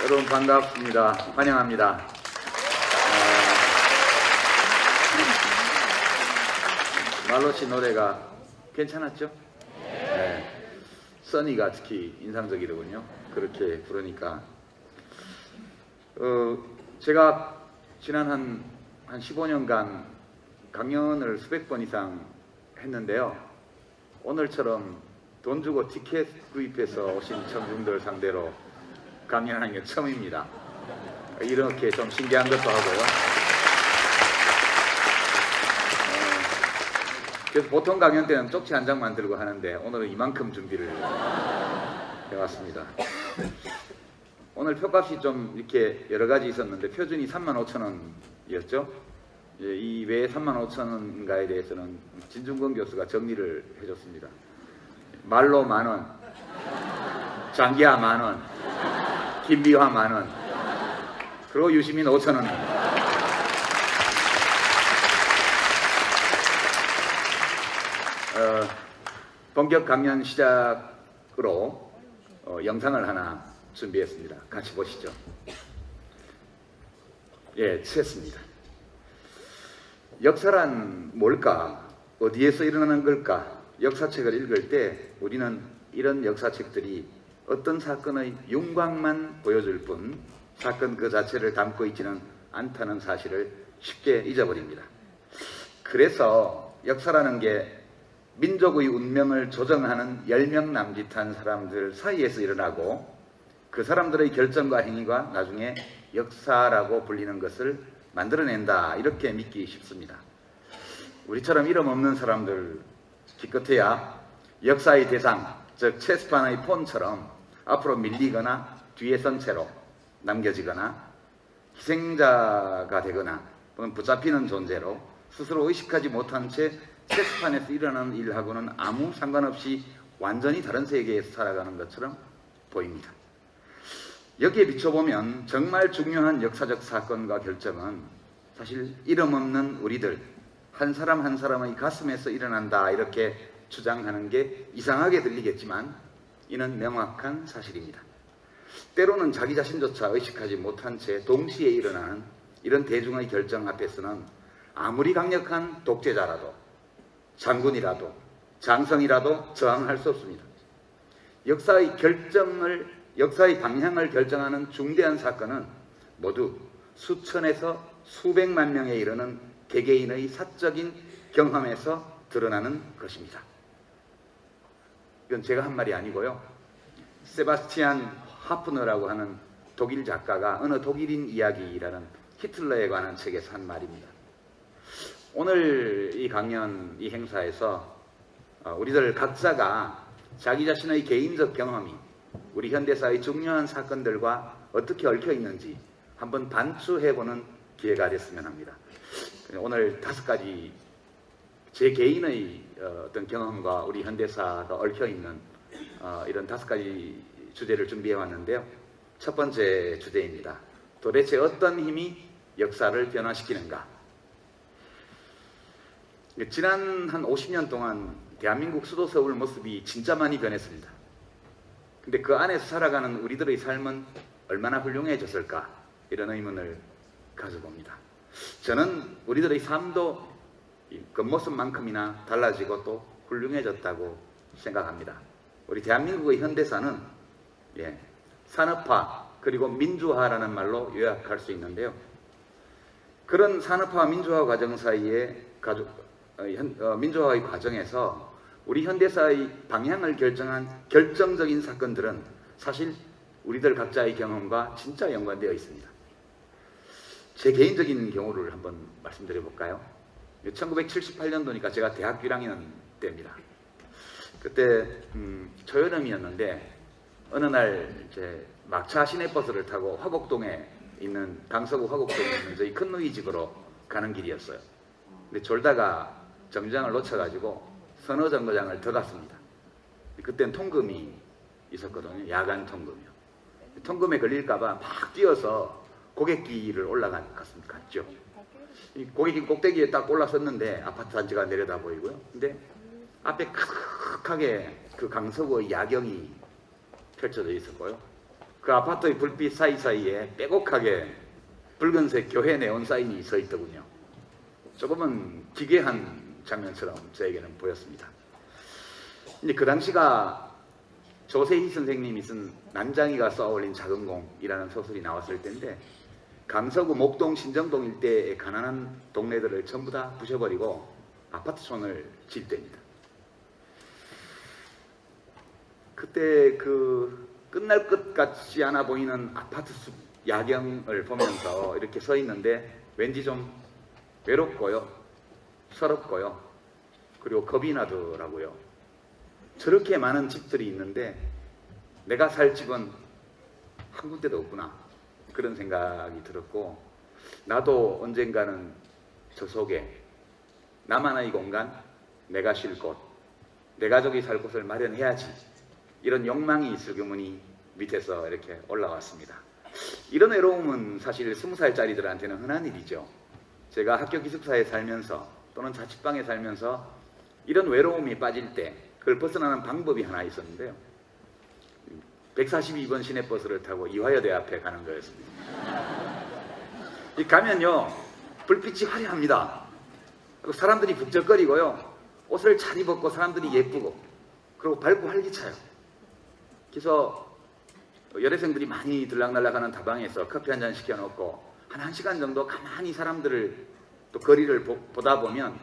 여러분 반갑습니다. 환영합니다. 말로 씨 노래가 괜찮았죠? 네. 써니가 특히 인상적이더군요. 그렇게 부르니까. 제가 지난 한 15년간 강연을 수백 번 이상 했는데요. 오늘처럼 돈 주고 티켓 구입해서 오신 청중들 상대로 강연하는 게 처음입니다. 이렇게 좀 신기한 것도 하고요. 그래서 보통 강연 때는 쪽지 한 장 만들고 하는데 오늘은 이만큼 준비를 해왔습니다. 오늘 표값이 좀 이렇게 여러 가지 있었는데 표준이 35,000원이었죠. 이 외에 35,000원인가에 대해서는 진중권 교수가 정리를 해줬습니다. 말로 10,000원, 장기하 10,000원, 김비화 10,000원, 그리고 유시민 5,000원. 본격 강연 시작으로 영상을 하나 준비했습니다. 같이 보시죠. 예, 치했습니다. 역사란 뭘까? 어디에서 일어나는 걸까? 역사책을 읽을 때 우리는 이런 역사책들이 어떤 사건의 윤곽만 보여줄 뿐 사건 그 자체를 담고 있지는 않다는 사실을 쉽게 잊어버립니다. 그래서 역사라는 게 민족의 운명을 조정하는 10명 남짓한 사람들 사이에서 일어나고 그 사람들의 결정과 행위가 나중에 역사라고 불리는 것을 만들어낸다, 이렇게 믿기 쉽습니다. 우리처럼 이름 없는 사람들 기껏해야 역사의 대상, 즉 체스판의 폰처럼 앞으로 밀리거나 뒤에 선 채로 남겨지거나 희생자가 되거나 또는 붙잡히는 존재로 스스로 의식하지 못한 채 체스판에서 일어나는 일하고는 아무 상관없이 완전히 다른 세계에서 살아가는 것처럼 보입니다. 여기에 비춰보면 정말 중요한 역사적 사건과 결정은 사실 이름 없는 우리들 한 사람 한 사람의 가슴에서 일어난다, 이렇게 주장하는 게 이상하게 들리겠지만 이는 명확한 사실입니다. 때로는 자기 자신조차 의식하지 못한 채 동시에 일어나는 이런 대중의 결정 앞에서는 아무리 강력한 독재자라도 장군이라도 장성이라도 저항할 수 없습니다. 역사의 방향을 결정하는 중대한 사건은 모두 수천에서 수백만 명에 이르는 개개인의 사적인 경험에서 드러나는 것입니다. 이건 제가 한 말이 아니고요. 세바스티안 하프너라고 하는 독일 작가가 어느 독일인 이야기라는 히틀러에 관한 책에서 한 말입니다. 오늘 이 강연, 이 행사에서 우리들 각자가 자기 자신의 개인적 경험이 우리 현대사의 중요한 사건들과 어떻게 얽혀 있는지 한번 반추해보는 기회가 됐으면 합니다. 오늘 5가지 제 개인의 어떤 경험과 우리 현대사가 얽혀 있는 이런 5가지 주제를 준비해 왔는데요. 첫 번째 주제입니다. 도대체 어떤 힘이 역사를 변화시키는가? 지난 한 50년 동안 대한민국 수도 서울 모습이 진짜 많이 변했습니다. 근데 그 안에서 살아가는 우리들의 삶은 얼마나 훌륭해졌을까? 이런 의문을 가져봅니다. 저는 우리들의 삶도 겉모습만큼이나 달라지고 또 훌륭해졌다고 생각합니다. 우리 대한민국의 현대사는 산업화 그리고 민주화라는 말로 요약할 수 있는데요. 그런 산업화와 민주화 과정 사이에 민주화의 과정에서 우리 현대사의 방향을 결정한 결정적인 사건들은 사실 우리들 각자의 경험과 진짜 연관되어 있습니다. 제 개인적인 경우를 한번 말씀드려 볼까요? 1978년도니까 제가 대학교 1학년 때입니다. 그때 초여름이었는데 어느 날 이제 막차 시내버스를 타고 화곡동에 있는 강서구 화곡동에 있는 저희 큰누이 집으로 가는 길이었어요. 근데 졸다가 정류장을 놓쳐가지고 서너 정거장을 더 갔습니다. 그때는 통금이 있었거든요. 야간 통금이요. 통금에 걸릴까봐 막 뛰어서 고객길을 올라갔죠. 고객길 꼭대기에 딱 올라섰는데 아파트 단지가 내려다 보이고요. 근데 앞에 크게 그 강서구의 야경이 펼쳐져 있었고요. 그 아파트의 불빛 사이사이에 빼곡하게 붉은색 교회 네온 사인이 서 있더군요. 조금은 기괴한 장면처럼 저에게는 보였습니다. 근데 그 당시가 조세희 선생님이 쓴 난장이가 쏘아올린 작은 공이라는 소설이 나왔을 때인데, 강서구 목동 신정동 일대의 가난한 동네들을 전부 다 부셔버리고 아파트촌을 질 때입니다. 그때 그 끝날 것 같지 않아 보이는 아파트 숲 야경을 보면서 이렇게 서 있는데 왠지 좀 외롭고요, 서럽고요, 그리고 겁이 나더라고요. 저렇게 많은 집들이 있는데 내가 살 집은 한 군데도 없구나, 그런 생각이 들었고, 나도 언젠가는 저 속에 나만의 공간, 내가 쉴 곳, 내 가족이 살 곳을 마련해야지, 이런 욕망이 있을 경우니 밑에서 이렇게 올라왔습니다. 이런 외로움은 사실 20살짜리들한테는 흔한 일이죠. 제가 학교 기숙사에 살면서 또는 자취방에 살면서 이런 외로움이 빠질 때 그걸 벗어나는 방법이 하나 있었는데요. 142번 시내버스를 타고 이화여대 앞에 가는 거였습니다. 가면요, 불빛이 화려합니다. 그리고 사람들이 북적거리고요, 옷을 잘 입었고 사람들이 예쁘고, 그리고 밝고 활기차요. 그래서 여대생들이 많이 들락날락하는 다방에서 커피 한잔 시켜놓고 한 1시간 정도 가만히 사람들을 또 거리를 보다 보면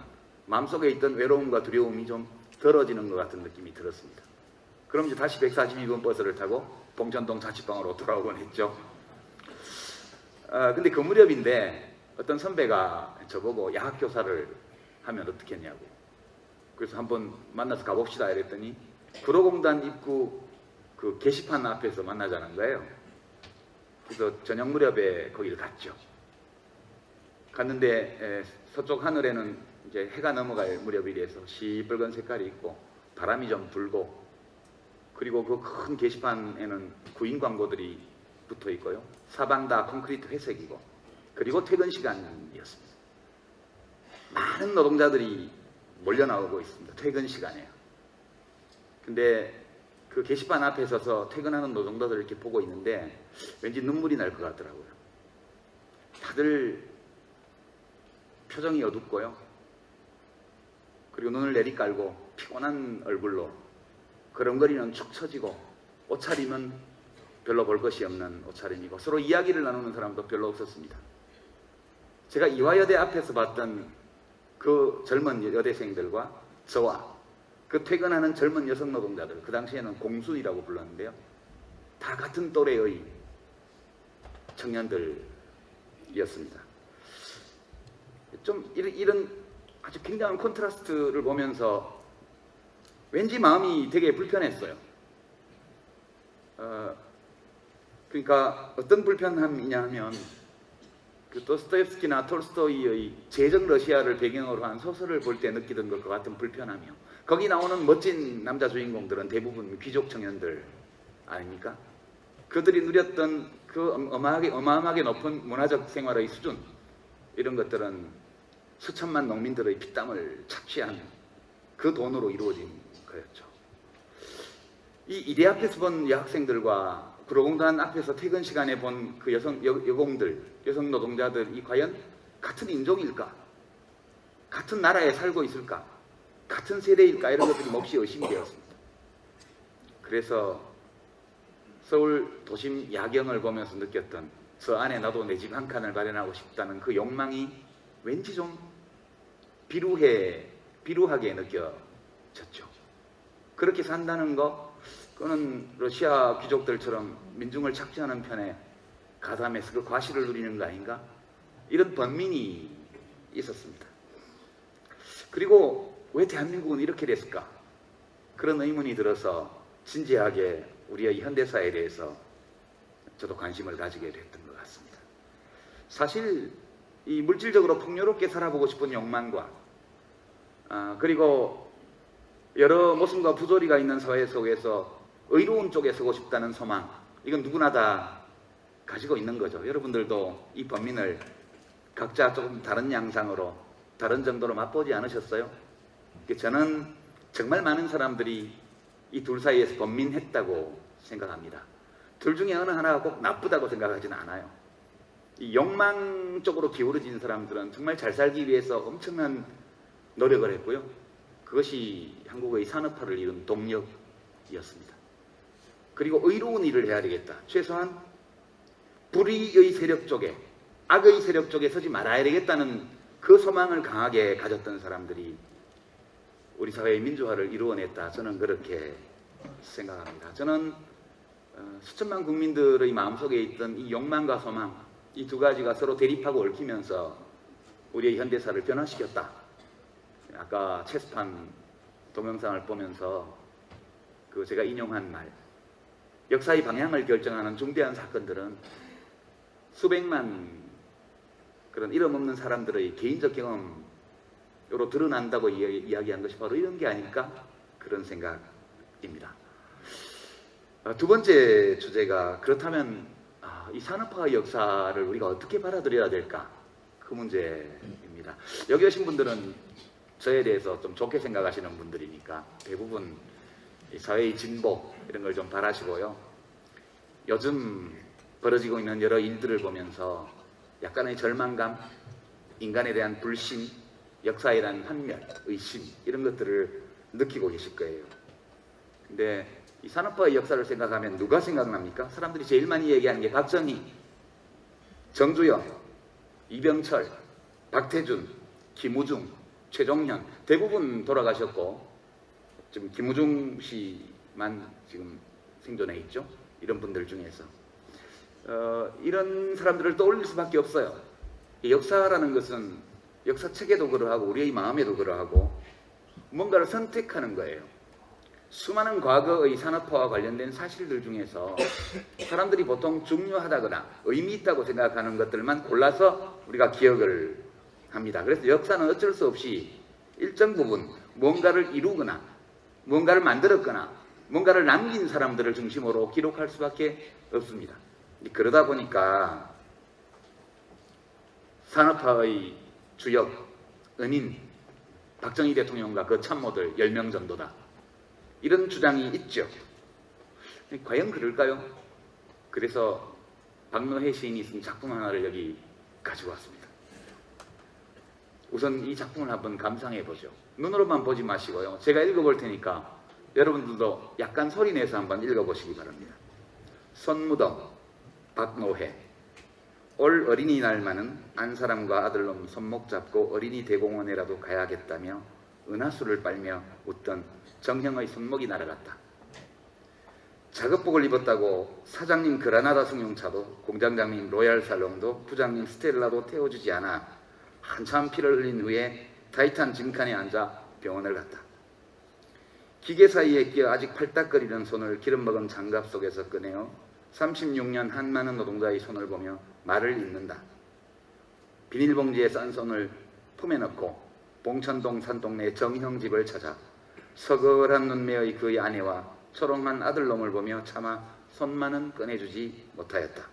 마음속에 있던 외로움과 두려움이 좀 덜어지는 것 같은 느낌이 들었습니다. 그럼 이제 다시 142번 버스를 타고 봉천동 자취방으로 돌아오곤 했죠. 근데 그 무렵인데 어떤 선배가 저보고 야학교사를 하면 어떻겠냐고, 그래서 한번 만나서 가봅시다 이랬더니 구로공단 입구 그 게시판 앞에서 만나자는 거예요. 그래서 저녁 무렵에 거기를 갔죠. 갔는데 서쪽 하늘에는 이제 해가 넘어갈 무렵이라서 시뻘건 색깔이 있고 바람이 좀 불고, 그리고 그 큰 게시판에는 구인 광고들이 붙어 있고요, 사방 다 콘크리트 회색이고, 그리고 퇴근 시간이었습니다. 많은 노동자들이 몰려 나오고 있습니다. 퇴근 시간에요. 근데 그 게시판 앞에 서서 퇴근하는 노동자들을 이렇게 보고 있는데 왠지 눈물이 날 것 같더라고요. 다들 표정이 어둡고요, 그리고 눈을 내리깔고 피곤한 얼굴로 걸음걸이는 축 처지고, 옷차림은 별로 볼 것이 없는 옷차림이고, 서로 이야기를 나누는 사람도 별로 없었습니다. 제가 이화여대 앞에서 봤던 그 젊은 여대생들과 저와 그 퇴근하는 젊은 여성 노동자들, 그 당시에는 공순이라고 불렀는데요, 다 같은 또래의 청년들이었습니다. 좀 이런 아주 굉장한 콘트라스트를 보면서 왠지 마음이 되게 불편했어요. 그러니까 어떤 불편함이냐 하면, 그 도스토옙스키나 톨스토이의 제정 러시아를 배경으로 한 소설을 볼 때 느끼던 것과 같은 불편함이요. 거기 나오는 멋진 남자 주인공들은 대부분 귀족 청년들 아닙니까? 그들이 누렸던 그 어마어마하게 높은 문화적 생활의 수준, 이런 것들은 수천만 농민들의 피땀을 착취한 그 돈으로 이루어진 거였죠. 이 이대 앞에서 본 여학생들과 구로공단 앞에서 퇴근 시간에 본 그 여성 노동자들이 과연 같은 인종일까? 같은 나라에 살고 있을까? 같은 세대일까? 이런 것들이 몹시 의심이 되었습니다. 그래서 서울 도심 야경을 보면서 느꼈던 저 안에 나도 내 집 한 칸을 마련하고 싶다는 그 욕망이 왠지 좀 비루하게 느껴졌죠. 그렇게 산다는 거, 그거는 러시아 귀족들처럼 민중을 착취하는 편에 가담해서 그 과실을 누리는 거 아닌가? 이런 번민이 있었습니다. 그리고 왜 대한민국은 이렇게 됐을까? 그런 의문이 들어서 진지하게 우리의 현대사에 대해서 저도 관심을 가지게 됐던 것 같습니다. 사실 이 물질적으로 풍요롭게 살아보고 싶은 욕망과 그리고 여러 모순과 부조리가 있는 사회 속에서 의로운 쪽에 서고 싶다는 소망, 이건 누구나 다 가지고 있는 거죠. 여러분들도 이 번민을 각자 조금 다른 양상으로, 다른 정도로 맛보지 않으셨어요? 저는 정말 많은 사람들이 이 둘 사이에서 번민했다고 생각합니다. 둘 중에 어느 하나가 꼭 나쁘다고 생각하지는 않아요. 이 욕망 쪽으로 기울어진 사람들은 정말 잘 살기 위해서 엄청난 노력을 했고요. 그것이 한국의 산업화를 이룬 동력이었습니다. 그리고 의로운 일을 해야 되겠다. 최소한 불의의 세력 쪽에, 악의 세력 쪽에 서지 말아야 되겠다는 그 소망을 강하게 가졌던 사람들이 우리 사회의 민주화를 이루어냈다. 저는 그렇게 생각합니다. 저는 수천만 국민들의 마음속에 있던 이 욕망과 소망, 이 두 가지가 서로 대립하고 얽히면서 우리의 현대사를 변화시켰다. 아까 체스판 동영상을 보면서 그 제가 인용한 말, 역사의 방향을 결정하는 중대한 사건들은 수백만 그런 이름 없는 사람들의 개인적 경험으로 드러난다고 이야기한 것이 바로 이런 게 아닐까? 그런 생각입니다. 두 번째 주제가 그렇다면 이 산업화의 역사를 우리가 어떻게 받아들여야 될까? 그 문제입니다. 여기 오신 분들은 저에 대해서 좀 좋게 생각하시는 분들이니까 대부분 사회의 진보 이런 걸 좀 바라시고요. 요즘 벌어지고 있는 여러 일들을 보면서 약간의 절망감, 인간에 대한 불신, 역사에 대한 환멸, 의심 이런 것들을 느끼고 계실 거예요. 근데 이 산업화의 역사를 생각하면 누가 생각납니까? 사람들이 제일 많이 얘기하는 게 박정희, 정주영, 이병철, 박태준, 김우중, 최종현 대부분 돌아가셨고 지금 김우중 씨만 지금 생존해 있죠. 이런 분들 중에서 이런 사람들을 떠올릴 수밖에 없어요. 역사라는 것은 역사책에도 그러하고 우리의 마음에도 그러하고 뭔가를 선택하는 거예요. 수많은 과거의 산업화와 관련된 사실들 중에서 사람들이 보통 중요하다거나 의미 있다고 생각하는 것들만 골라서 우리가 기억을 합니다. 그래서 역사는 어쩔 수 없이 일정 부분 뭔가를 이루거나 뭔가를 만들었거나 뭔가를 남긴 사람들을 중심으로 기록할 수밖에 없습니다. 그러다 보니까 산업화의 주역, 은인, 박정희 대통령과 그 참모들 10명 정도다. 이런 주장이 있죠. 과연 그럴까요? 그래서 박노해 시인이 쓴 작품 하나를 여기 가지고 왔습니다. 우선 이 작품을 한번 감상해 보죠. 눈으로만 보지 마시고요. 제가 읽어볼 테니까 여러분들도 약간 소리 내서 한번 읽어보시기 바랍니다. 손무덤, 박노해. 올 어린이날만은 안사람과 아들놈 손목 잡고 어린이 대공원에라도 가야겠다며 은하수를 빨며 웃던 정형의 손목이 날아갔다. 작업복을 입었다고 사장님 그라나다 승용차도 공장장님 로얄 살롱도 부장님 스텔라도 태워주지 않아 한참 피를 흘린 후에 타이탄 짐칸에 앉아 병원을 갔다. 기계 사이에 끼어 아직 팔딱거리는 손을 기름 먹은 장갑 속에서 꺼내어 36년 한 많은 노동자의 손을 보며 말을 잇는다. 비닐봉지에 싼 손을 품에 넣고 봉천동 산동네 정형 집을 찾아 서글한 눈매의 그의 아내와 초롱한 아들놈을 보며 차마 손만은 꺼내주지 못하였다.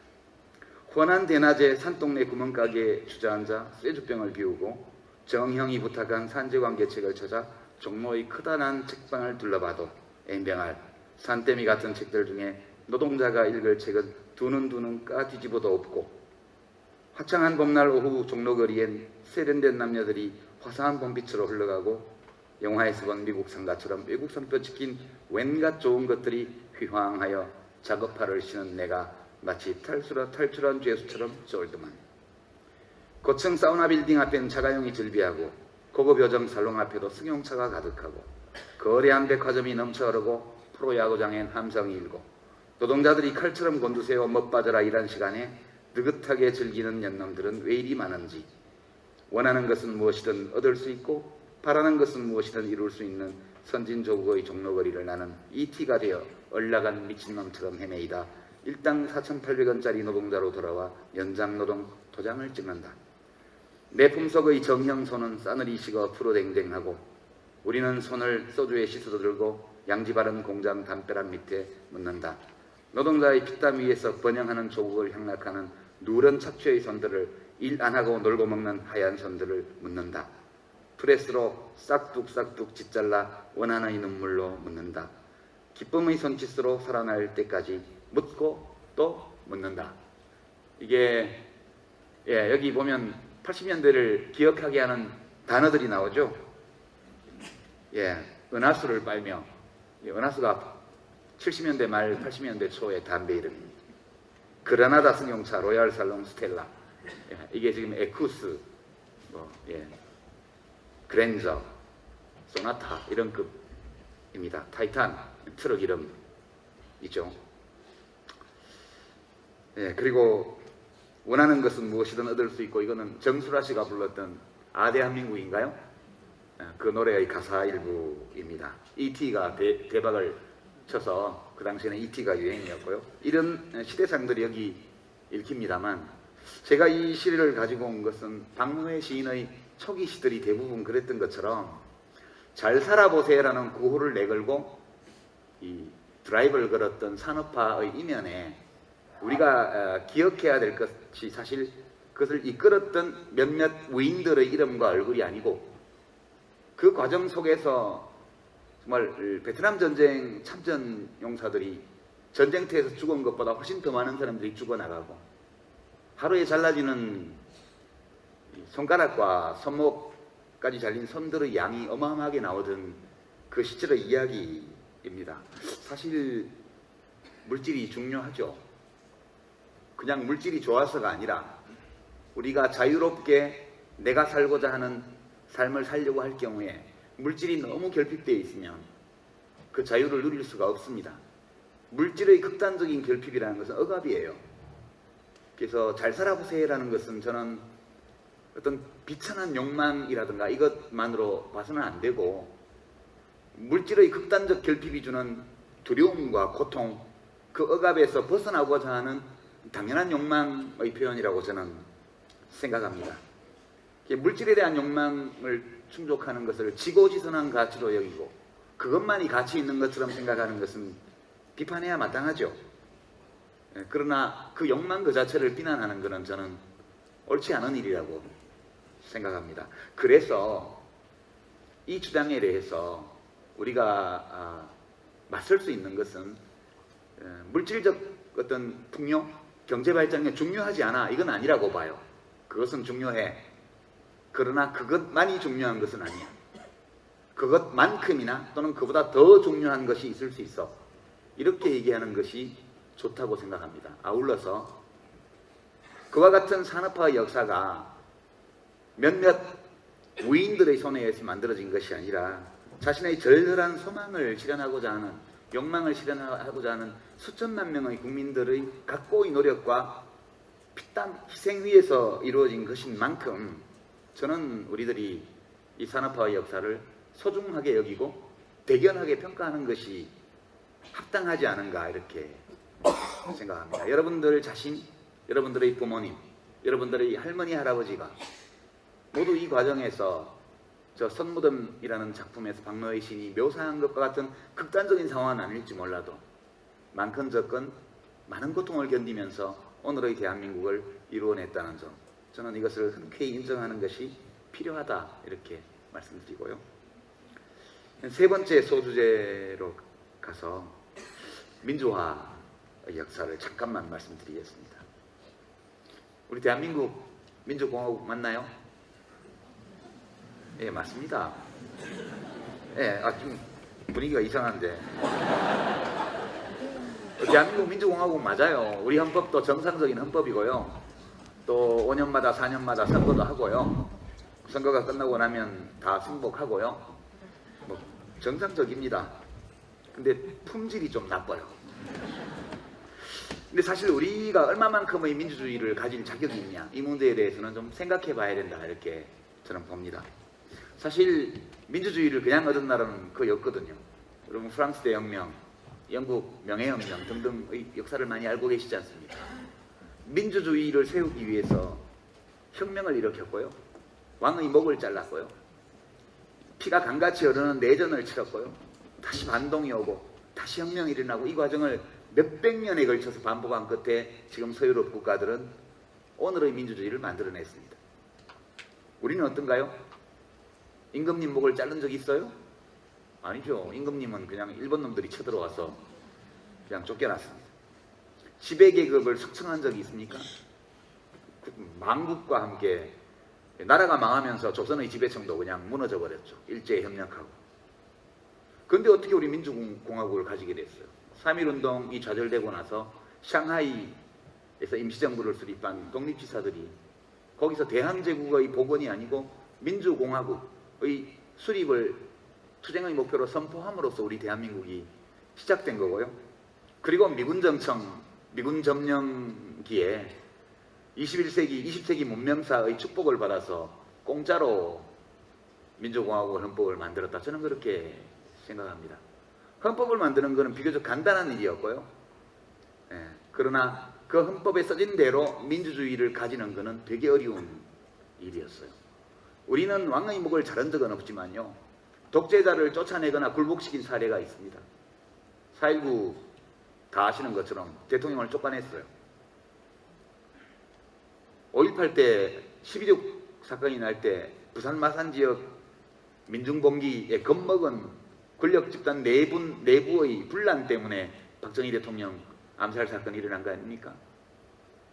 훤한 대낮에 산동네 구멍가게에 주저앉아 쇠주병을 비우고 정형이 부탁한 산재관계책을 찾아 종로의 크다란 책방을 둘러봐도 엠병할 산더미 같은 책들 중에 노동자가 읽을 책은 두눈두눈 까 뒤집어도 없고 화창한 봄날 오후 종로거리엔 세련된 남녀들이 화사한 봄빛으로 흘러가고 영화에서 본 미국 상가처럼 외국 상표 찍힌 웬갓 좋은 것들이 휘황하여 작업화를 신은 내가 마치 탈출한 죄수처럼 쫄드만. 고층 사우나 빌딩 앞엔 자가용이 즐비하고 고급 여점 살롱 앞에도 승용차가 가득하고 거대한 백화점이 넘쳐 흐르고 프로야구장엔 함성이 일고 노동자들이 칼처럼 곤두세워 멋빠져라 일한 시간에 느긋하게 즐기는 년놈들은 왜 이리 많은지. 원하는 것은 무엇이든 얻을 수 있고 바라는 것은 무엇이든 이룰 수 있는 선진조국의 종로거리를 나는 ET가 되어 얼라간 미친놈처럼 헤매이다. 일당 4,800원짜리 노동자로 돌아와 연장노동 도장을 찍는다. 내 품속의 정형 손은 싸늘히 식어 푸르댕댕하고 우리는 손을 소주에 씻어 들고 양지 바른 공장 담벼락 밑에 묻는다. 노동자의 피땀 위에서 번영하는 조국을 향락하는 누런 척추의 손들을 일 안하고 놀고 먹는 하얀 손들을 묻는다. 프레스로 싹둑싹둑 짓잘라 원하는 눈물로 묻는다. 기쁨의 손짓으로 살아날 때까지 묻고 또 묻는다. 이게 여기 보면 80년대를 기억하게 하는 단어들이 나오죠. 은하수를 빨며, 은하수가 70년대 말 80년대 초의 담배 이름입니다. 그라나다 승용차 로얄 살롱 스텔라, 이게 지금 에쿠스, 그랜저, 소나타 이런 급입니다. 타이탄 트럭 이름이죠. 그리고 원하는 것은 무엇이든 얻을 수 있고, 이거는 정수라 씨가 불렀던 대한민국인가요? 그 노래의 가사 일부입니다. E.T.가 대박을 쳐서 그 당시에는 E.T.가 유행이었고요. 이런 시대상들이 여기 읽힙니다만, 제가 이 시를 가지고 온 것은 박노해 시인의 초기 시들이 대부분 그랬던 것처럼 잘 살아보세요라는 구호를 내걸고 이 드라이브를 걸었던 산업화의 이면에 우리가 기억해야 될 것이, 사실 그것을 이끌었던 몇몇 위인들의 이름과 얼굴이 아니고, 그 과정 속에서 정말 베트남 전쟁 참전 용사들이 전쟁터에서 죽은 것보다 훨씬 더 많은 사람들이 죽어나가고, 하루에 잘라지는 손가락과 손목까지 잘린 손들의 양이 어마어마하게 나오던 그 시절의 이야기입니다. 사실 물질이 중요하죠. 그냥 물질이 좋아서가 아니라 우리가 자유롭게 내가 살고자 하는 삶을 살려고 할 경우에 물질이 너무 결핍되어 있으면 그 자유를 누릴 수가 없습니다. 물질의 극단적인 결핍이라는 것은 억압이에요. 그래서 잘 살아보세요라는 것은 저는 어떤 비천한 욕망이라든가 이것만으로 봐서는 안 되고, 물질의 극단적 결핍이 주는 두려움과 고통, 그 억압에서 벗어나고자 하는 당연한 욕망의 표현이라고 저는 생각합니다. 물질에 대한 욕망을 충족하는 것을 지고지선한 가치로 여기고 그것만이 가치 있는 것처럼 생각하는 것은 비판해야 마땅하죠. 그러나 그 욕망 그 자체를 비난하는 것은 저는 옳지 않은 일이라고 생각합니다. 그래서 이 주장에 대해서 우리가 맞설 수 있는 것은 물질적 어떤 풍요, 경제 발전이 중요하지 않아, 이건 아니라고 봐요. 그것은 중요해. 그러나 그것만이 중요한 것은 아니야. 그것만큼이나 또는 그보다 더 중요한 것이 있을 수 있어. 이렇게 얘기하는 것이 좋다고 생각합니다. 아울러서 그와 같은 산업화의 역사가 몇몇 위인들의 손에 의해서 만들어진 것이 아니라 자신의 절절한 소망을 실현하고자 하는, 욕망을 실현하고자 하는 수천만 명의 국민들의 각고의 노력과 피땀 희생 위에서 이루어진 것인 만큼 저는 우리들이 이 산업화의 역사를 소중하게 여기고 대견하게 평가하는 것이 합당하지 않은가, 이렇게 생각합니다. 여러분들 자신, 여러분들의 부모님, 여러분들의 할머니, 할아버지가 모두 이 과정에서 저 선무덤이라는 작품에서 박노해 시인이 묘사한 것과 같은 극단적인 상황은 아닐지 몰라도 많건 적건 많은 고통을 견디면서 오늘의 대한민국을 이루어냈다는 점, 저는 이것을 흔쾌히 인정하는 것이 필요하다, 이렇게 말씀드리고요. 세 번째 소주제로 가서 민주화의 역사를 잠깐만 말씀드리겠습니다. 우리 대한민국 민주공화국 맞나요? 예, 맞습니다. 예, 지금 분위기가 이상한데. 대한민국 민주공화국 맞아요. 우리 헌법도 정상적인 헌법이고요. 또 5년마다 4년마다 선거도 하고요. 선거가 끝나고 나면 다 승복하고요. 정상적입니다. 근데 품질이 좀 나빠요. 근데 사실 우리가 얼마만큼의 민주주의를 가질 자격이 있냐, 이 문제에 대해서는 좀 생각해 봐야 된다, 이렇게 저는 봅니다. 사실 민주주의를 그냥 얻은 나라는 거의 없거든요. 여러분 프랑스 대혁명, 영국 명예혁명 등등의 역사를 많이 알고 계시지 않습니까? 민주주의를 세우기 위해서 혁명을 일으켰고요. 왕의 목을 잘랐고요. 피가 강같이 흐르는 내전을 치렀고요. 다시 반동이 오고 다시 혁명이 일어나고, 이 과정을 몇백 년에 걸쳐서 반복한 끝에 지금 서유럽 국가들은 오늘의 민주주의를 만들어냈습니다. 우리는 어떤가요? 임금님 목을 자른 적 있어요? 아니죠. 임금님은 그냥 일본 놈들이 쳐들어와서 그냥 쫓겨났습니다. 지배계급을 숙청한 적이 있습니까? 망국과 함께 나라가 망하면서 조선의 지배층도 그냥 무너져 버렸죠. 일제에 협력하고. 그런데 어떻게 우리 민주공화국을 가지게 됐어요? 3.1운동이 좌절되고 나서 샹하이에서 임시정부를 수립한 독립지사들이 거기서 대한제국의 복원이 아니고 민주공화국의 수립을 투쟁의 목표로 선포함으로써 우리 대한민국이 시작된 거고요. 그리고 미군 점령기에 21세기, 20세기 문명사의 축복을 받아서 공짜로 민주공화국 헌법을 만들었다. 저는 그렇게 생각합니다. 헌법을 만드는 것은 비교적 간단한 일이었고요. 그러나 그 헌법에 써진 대로 민주주의를 가지는 것은 되게 어려운 일이었어요. 우리는 왕의 목을 자른 적은 없지만요. 독재자를 쫓아내거나 굴복시킨 사례가 있습니다. 4.19 다 아시는 것처럼 대통령을 쫓아냈어요. 5.18 때 12.6 사건이 날 때 부산 마산 지역 민중봉기에 겁먹은 권력 집단 내부의 분란 때문에 박정희 대통령 암살 사건이 일어난 거 아닙니까?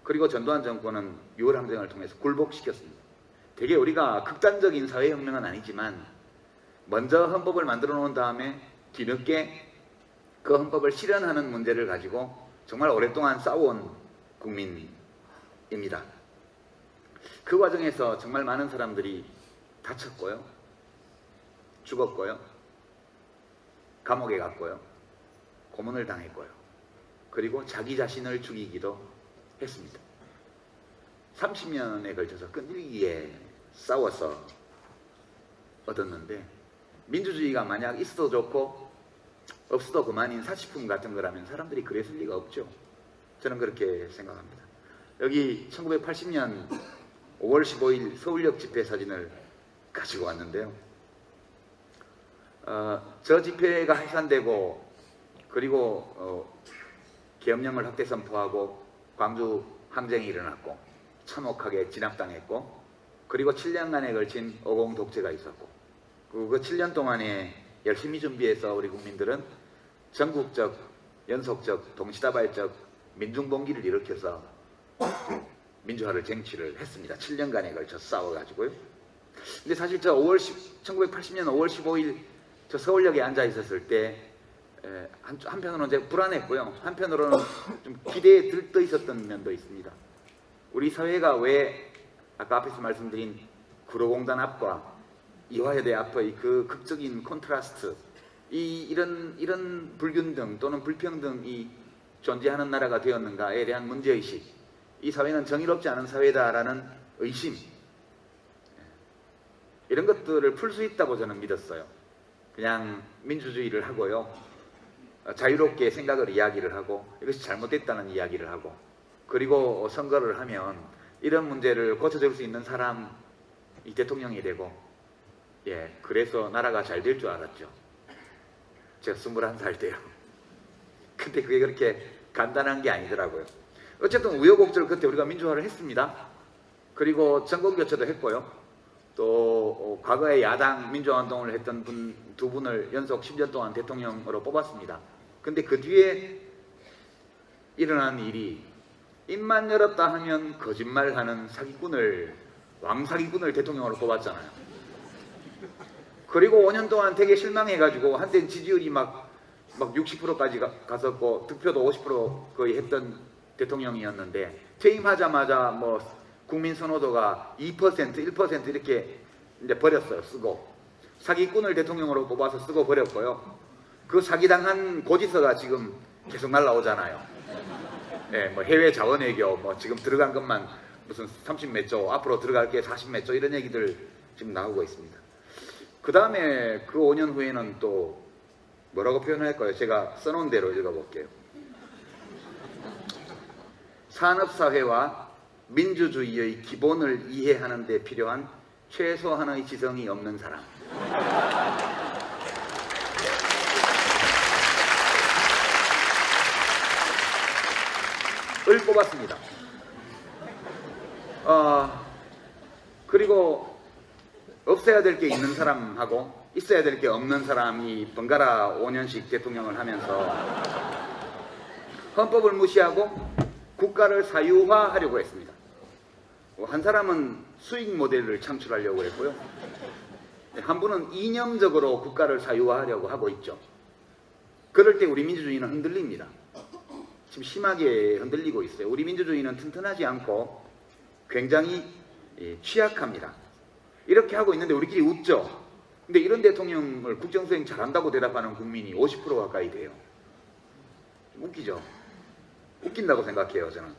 그리고 전두환 정권은 6월 항쟁을 통해서 굴복시켰습니다. 되게 우리가 극단적인 사회혁명은 아니지만 먼저 헌법을 만들어 놓은 다음에 뒤늦게 그 헌법을 실현하는 문제를 가지고 정말 오랫동안 싸워온 국민입니다. 그 과정에서 정말 많은 사람들이 다쳤고요. 죽었고요. 감옥에 갔고요. 고문을 당했고요. 그리고 자기 자신을 죽이기도 했습니다. 30년에 걸쳐서 끈질기게 싸워서 얻었는데 민주주의가 만약 있어도 좋고 없어도 그만인 사치품 같은 거라면 사람들이 그랬을 리가 없죠. 저는 그렇게 생각합니다. 여기 1980년 5월 15일 서울역 집회 사진을 가지고 왔는데요. 저 집회가 해산되고 그리고 계엄령을 확대 선포하고 광주 항쟁이 일어났고 참혹하게 진압당했고 그리고 7년간에 걸친 어공 독재가 있었고 그 7년 동안에 열심히 준비해서 우리 국민들은 전국적, 연속적, 동시다발적 민중봉기를 일으켜서 민주화를 쟁취를 했습니다. 7년간에 걸쳐 싸워가지고요. 근데 사실 저 1980년 5월 15일 저 서울역에 앉아 있었을 때 한편으로는 제가 불안했고요. 한편으로는 좀 기대에 들떠 있었던 면도 있습니다. 우리 사회가 왜 아까 앞에서 말씀드린 구로공단 앞과 이화여대 앞의 그 극적인 콘트라스트 이런 불균등 또는 불평등이 존재하는 나라가 되었는가에 대한 문제의식, 이 사회는 정의롭지 않은 사회다라는 의심, 이런 것들을 풀 수 있다고 저는 믿었어요. 그냥 민주주의를 하고요, 자유롭게 생각을 이야기를 하고 이것이 잘못됐다는 이야기를 하고 그리고 선거를 하면 이런 문제를 고쳐줄 수 있는 사람이 대통령이 되고, 그래서 나라가 잘 될 줄 알았죠. 제가 21살 때요. 근데 그게 그렇게 간단한 게 아니더라고요. 어쨌든 우여곡절 끝에 우리가 민주화를 했습니다. 그리고 정권교체도 했고요. 또 과거에 야당 민주화운동을 했던 두 분을 연속 10년 동안 대통령으로 뽑았습니다. 근데 그 뒤에 일어난 일이 입만 열었다 하면 거짓말하는 왕사기꾼을 대통령으로 뽑았잖아요. 그리고 5년 동안 되게 실망해가지고 한때는 지지율이 막 60%까지 갔었고 득표도 50% 거의 했던 대통령이었는데 퇴임하자마자 뭐 국민 선호도가 2%, 1% 이렇게 이제 버렸어요. 쓰고 사기꾼을 대통령으로 뽑아서 쓰고 버렸고요. 그 사기당한 고지서가 지금 계속 날라오잖아요. 뭐 해외 자원외교 뭐 지금 들어간 것만 무슨 30몇 조, 앞으로 들어갈 게 40몇 조 이런 얘기들 지금 나오고 있습니다. 그 다음에 그 5년 후에는 또 뭐라고 표현할까요? 제가 써놓은 대로 읽어볼게요. 산업사회와 민주주의의 기본을 이해하는 데 필요한 최소한의 지성이 없는 사람. 을 뽑았습니다. 그리고 없애야 될 게 있는 사람하고 있어야 될 게 없는 사람이 번갈아 5년씩 대통령을 하면서 헌법을 무시하고 국가를 사유화하려고 했습니다. 한 사람은 수익 모델을 창출하려고 했고요. 한 분은 이념적으로 국가를 사유화하려고 하고 있죠. 그럴 때 우리 민주주의는 흔들립니다. 지금 심하게 흔들리고 있어요. 우리 민주주의는 튼튼하지 않고 굉장히 취약합니다. 이렇게 하고 있는데 우리끼리 웃죠. 근데 이런 대통령을 국정수행 잘한다고 대답하는 국민이 50% 가까이 돼요. 웃기죠. 웃긴다고 생각해요. 저는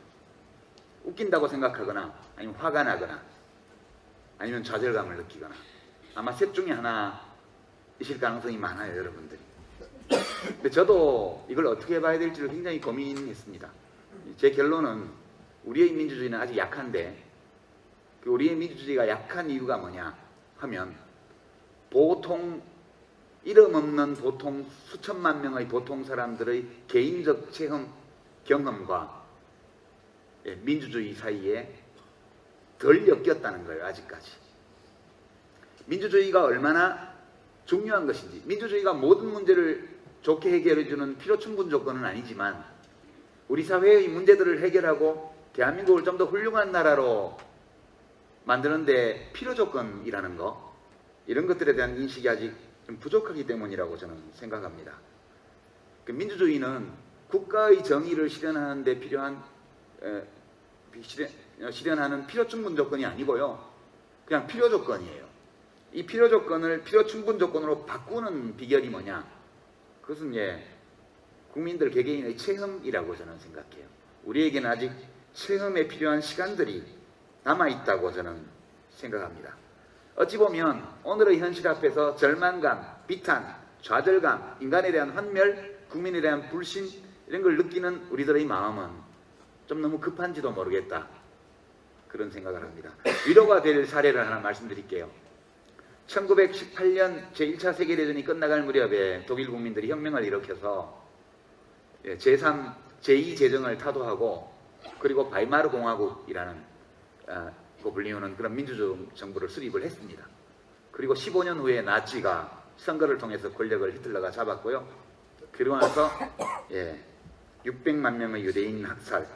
웃긴다고 생각하거나 아니면 화가 나거나 아니면 좌절감을 느끼거나 아마 셋 중에 하나이실 가능성이 많아요. 여러분들이. 근데 저도 이걸 어떻게 봐야 될지를 굉장히 고민했습니다. 제 결론은 우리의 민주주의는 아직 약한데 그 우리의 민주주의가 약한 이유가 뭐냐 하면 보통 이름 없는 보통 수천만 명의 보통 사람들의 개인적 체험 경험과 민주주의 사이에 덜 엮였다는 거예요. 아직까지. 민주주의가 얼마나 중요한 것인지, 민주주의가 모든 문제를 좋게 해결해주는 필요충분 조건은 아니지만 우리 사회의 문제들을 해결하고 대한민국을 좀 더 훌륭한 나라로 만드는데 필요조건이라는 거, 이런 것들에 대한 인식이 아직 좀 부족하기 때문이라고 저는 생각합니다. 그 민주주의는 국가의 정의를 실현하는 데 필요한 실현하는 필요충분 조건이 아니고요. 그냥 필요조건이에요. 이 필요조건을 필요충분 조건으로 바꾸는 비결이 뭐냐? 그것은 국민들 개개인의 체험이라고 저는 생각해요. 우리에게는 아직 체험에 필요한 시간들이 남아있다고 저는 생각합니다. 어찌 보면 오늘의 현실 앞에서 절망감, 비탄, 좌절감, 인간에 대한 환멸, 국민에 대한 불신 이런 걸 느끼는 우리들의 마음은 좀 너무 급한지도 모르겠다. 그런 생각을 합니다. 위로가 될 사례를 하나 말씀드릴게요. 1918년 제1차 세계대전이 끝나갈 무렵에 독일 국민들이 혁명을 일으켜서 제3, 제2 제정을 타도하고 그리고 바이마르 공화국이라는 불리우는 그런 민주주의 정부를 수립을 했습니다. 그리고 15년 후에 나치가 선거를 통해서 권력을 히틀러가 잡았고요. 그러고 나서 600만 명의 유대인 학살,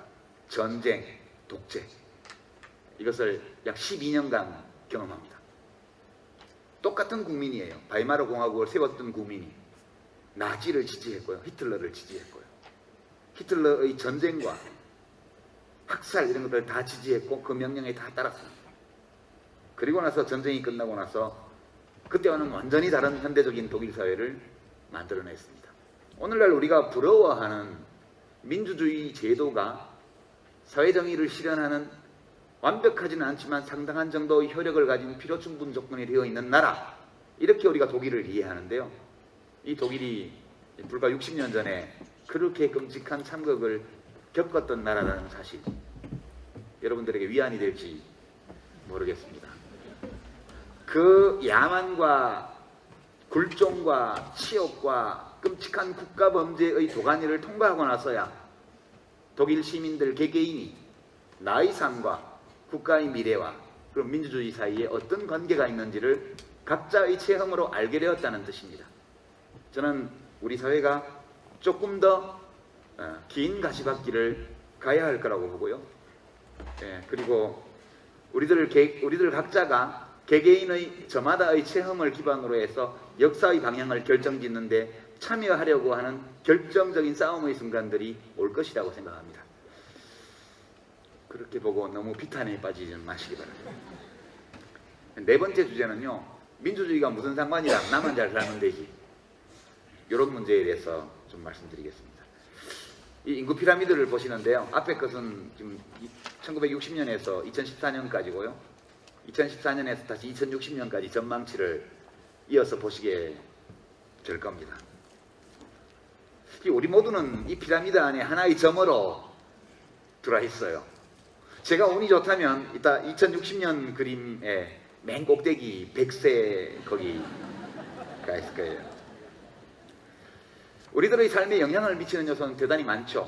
전쟁, 독재 이것을 약 12년간 경험합니다. 똑같은 국민이에요. 바이마르 공화국을 세웠던 국민이 나치를 지지했고요. 히틀러를 지지했고요. 히틀러의 전쟁과 학살 이런 것들을 다 지지했고 그 명령에 다 따랐습니다. 그리고 나서 전쟁이 끝나고 나서 그때와는 완전히 다른 현대적인 독일 사회를 만들어냈습니다. 오늘날 우리가 부러워하는 민주주의 제도가 사회정의를 실현하는 완벽하지는 않지만 상당한 정도의 효력을 가진 필요충분 조건이 되어 있는 나라, 이렇게 우리가 독일을 이해하는데요. 이 독일이 불과 60년 전에 그렇게 끔찍한 참극을 겪었던 나라라는 사실, 여러분들에게 위안이 될지 모르겠습니다. 그 야만과 굴종과 치욕과 끔찍한 국가범죄의 도가니를 통과하고 나서야 독일 시민들 개개인이 나의 삶과 국가의 미래와 그리고 민주주의 사이에 어떤 관계가 있는지를 각자의 체험으로 알게 되었다는 뜻입니다. 저는 우리 사회가 조금 더 긴 가시밭길을 가야 할 거라고 보고요. 그리고 우리들 각자가 개개인의 저마다의 체험을 기반으로 해서 역사의 방향을 결정짓는데 참여하려고 하는 결정적인 싸움의 순간들이 올 것이라고 생각합니다. 그렇게 보고 너무 비탄에 빠지지 마시기 바랍니다. 네 번째 주제는요, 민주주의가 무슨 상관이랑 나만 잘 살면 되지, 이런 문제에 대해서 좀 말씀드리겠습니다. 이 인구 피라미드를 보시는데요, 앞에 것은 지금 1960년에서 2014년까지고요 2014년에서 다시 2060년까지 전망치를 이어서 보시게 될 겁니다. 우리 모두는 이 피라미드 안에 하나의 점으로 들어있어요. 제가 운이 좋다면 이따 2060년 그림의 맨 꼭대기 100세 거기가 있을 거예요. 우리들의 삶에 영향을 미치는 요소는 대단히 많죠.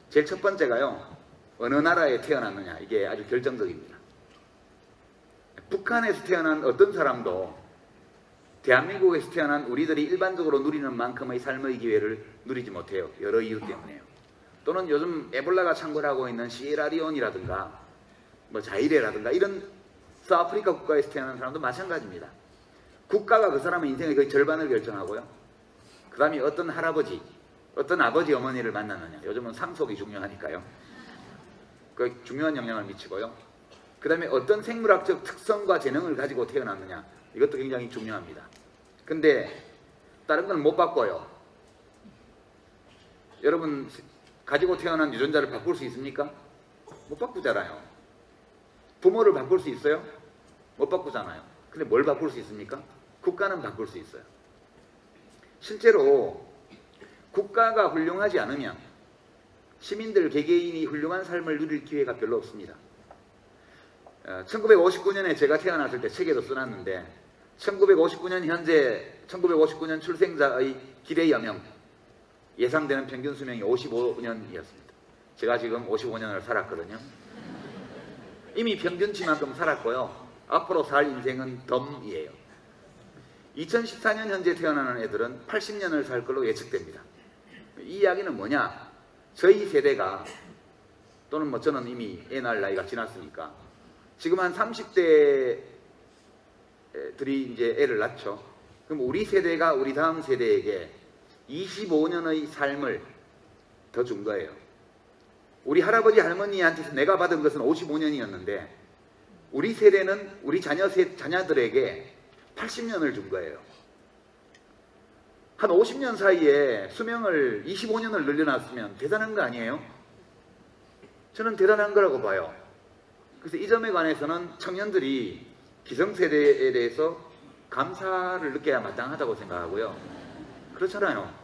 제일 첫 번째가요, 어느 나라에 태어났느냐, 이게 아주 결정적입니다. 북한에서 태어난 어떤 사람도 대한민국에서 태어난 우리들이 일반적으로 누리는 만큼의 삶의 기회를 누리지 못해요. 여러 이유 때문에요. 또는 요즘 에볼라가 창궐하고 있는 시에라리온이라든가 뭐 자이레라든가 이런 서아프리카 국가에서 태어난 사람도 마찬가지입니다. 국가가 그 사람의 인생의 거의 절반을 결정하고요. 그 다음에 어떤 할아버지, 어떤 아버지, 어머니를 만나느냐. 요즘은 상속이 중요하니까요. 그 중요한 영향을 미치고요. 그 다음에 어떤 생물학적 특성과 재능을 가지고 태어났느냐. 이것도 굉장히 중요합니다. 근데 다른 건 못 바꿔요. 여러분 가지고 태어난 유전자를 바꿀 수 있습니까? 못 바꾸잖아요. 부모를 바꿀 수 있어요? 못 바꾸잖아요. 근데 뭘 바꿀 수 있습니까? 국가는 바꿀 수 있어요. 실제로 국가가 훌륭하지 않으면 시민들 개개인이 훌륭한 삶을 누릴 기회가 별로 없습니다. 1959년에 제가 태어났을 때 책에도 써놨는데 1959년 현재 1959년 출생자의 기대 여명 예상되는 평균 수명이 55년이었습니다. 제가 지금 55년을 살았거든요. 이미 평균치만큼 살았고요. 앞으로 살 인생은 덤이에요. 2014년 현재 태어나는 애들은 80년을 살 걸로 예측됩니다. 이 이야기는 뭐냐? 저희 세대가 또는 뭐 저는 이미 애 낳을 나이가 지났으니까 지금 한 30대들이 이제 애를 낳죠. 그럼 우리 세대가 우리 다음 세대에게 25년의 삶을 더 준 거예요. 우리 할아버지 할머니한테서 내가 받은 것은 55년이었는데 우리 세대는 우리 자녀들에게 80년을 준 거예요. 한 50년 사이에 수명을 25년을 늘려놨으면 대단한 거 아니에요? 저는 대단한 거라고 봐요. 그래서 이 점에 관해서는 청년들이 기성세대에 대해서 감사를 느껴야 마땅하다고 생각하고요. 그렇잖아요.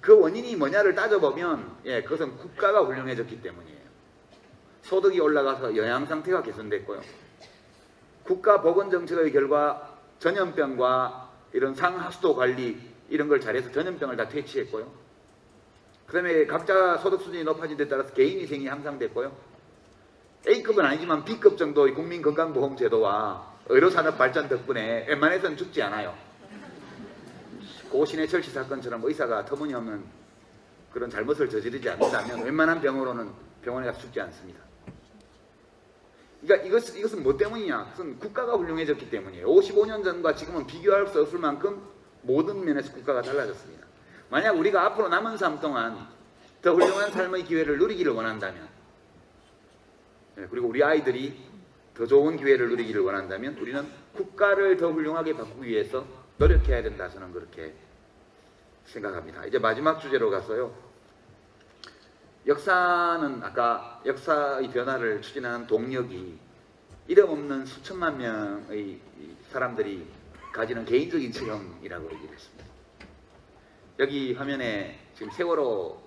그 원인이 뭐냐를 따져보면 그것은 국가가 훌륭해졌기 때문이에요. 소득이 올라가서 영양 상태가 개선됐고요. 국가 보건정책의 결과 전염병과 이런 상하수도 관리 이런 걸 잘해서 전염병을 다 퇴치했고요. 그 다음에 각자 소득 수준이 높아진 데 따라서 개인위생이 향상됐고요. A급은 아니지만 B급 정도의 국민건강보험제도와 의료산업 발전 덕분에 웬만해서는 죽지 않아요. 고신의 철시 사건처럼 의사가 터무니없는 그런 잘못을 저지르지 않는다면 웬만한 병으로는 병원에 가서 죽지 않습니다. 그러니까 이것은 뭐 때문이냐? 그것은 국가가 훌륭해졌기 때문이에요. 55년 전과 지금은 비교할 수 없을 만큼 모든 면에서 국가가 달라졌습니다. 만약 우리가 앞으로 남은 삶 동안 더 훌륭한 삶의 기회를 누리기를 원한다면 그리고 우리 아이들이 더 좋은 기회를 누리기를 원한다면 우리는 국가를 더 훌륭하게 바꾸기 위해서 노력해야 된다. 저는 그렇게 생각합니다. 이제 마지막 주제로 가서요. 역사는 아까 역사의 변화를 추진하는 동력이 이름 없는 수천만 명의 사람들이 가지는 개인적인 체험이라고 얘기를 했습니다. 여기 화면에 지금 세월호